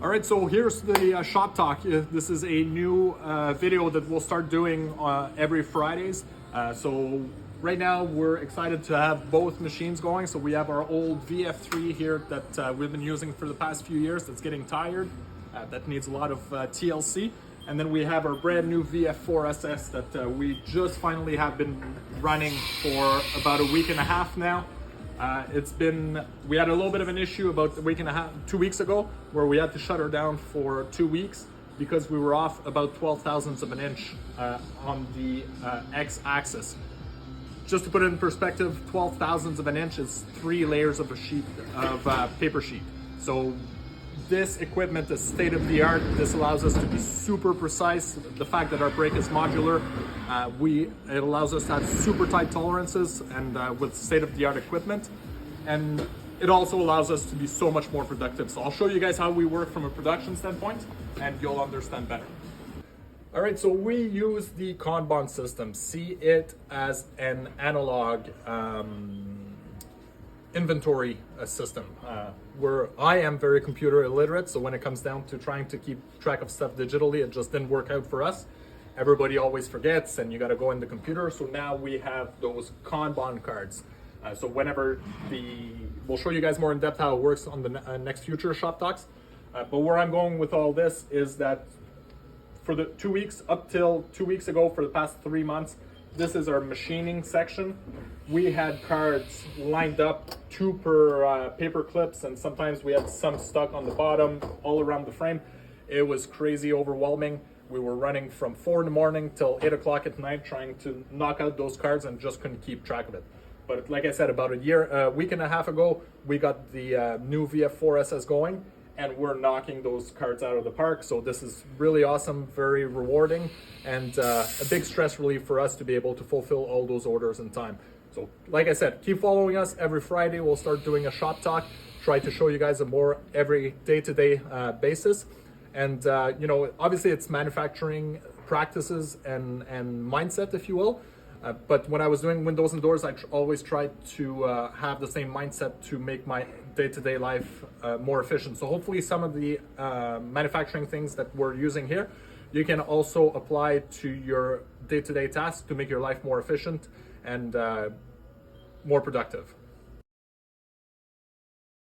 All right, so here's the shop talk. This is a new video that we'll start doing every Fridays. So right now we're excited to have both machines going. So we have our old VF3 here that we've been using for the past few years that's getting tired. That needs a lot of TLC. And then we have our brand new VF4 SS that we just finally have been running for about a week and a half now. We had a little bit of an issue about a week and a half, 2 weeks ago, where we had to shut her down for 2 weeks because we were off about 12 thousandths of an inch on the X-axis. Just to put it in perspective, 12 thousandths of an inch is 3 layers of a sheet of paper sheet. So this equipment is state of the art. This allows us to be super precise. The fact that our brake is modular, it allows us to have super tight tolerances and with state of the art equipment. And it also allows us to be so much more productive. So I'll show you guys how we work from a production standpoint and you'll understand better. All right, so we use the KANBAN system. See it as an analog inventory system. Where I am very computer illiterate, so when it comes down to trying to keep track of stuff digitally, it just didn't work out for us. Everybody always forgets and you got to go in the computer. So now we have those Kanban cards. So whenever we'll show you guys more in depth how it works on the next future shop talks. But where I'm going with all this is that for the 2 weeks, up till 2 weeks ago, for the past 3 months, this is our machining section. We had cards lined up, 2 per paper clips, and sometimes we had some stuck on the bottom, all around the frame. It was crazy overwhelming. We were running from 4 in the morning till 8 o'clock at night trying to knock out those cards and just couldn't keep track of it. But like I said, about a week and a half ago, we got the new VF4 SS going, and we're knocking those cards out of the park. So this is really awesome, very rewarding, and a big stress relief for us to be able to fulfill all those orders in time. So like I said, keep following us. Every Friday, we'll start doing a shop talk, try to show you guys a more every day-to-day basis. And you know, obviously it's manufacturing practices and mindset, if you will. But when I was doing windows and doors, I always tried to have the same mindset to make my day-to-day life more efficient. So hopefully some of the manufacturing things that we're using here, you can also apply to your day-to-day tasks to make your life more efficient and more productive.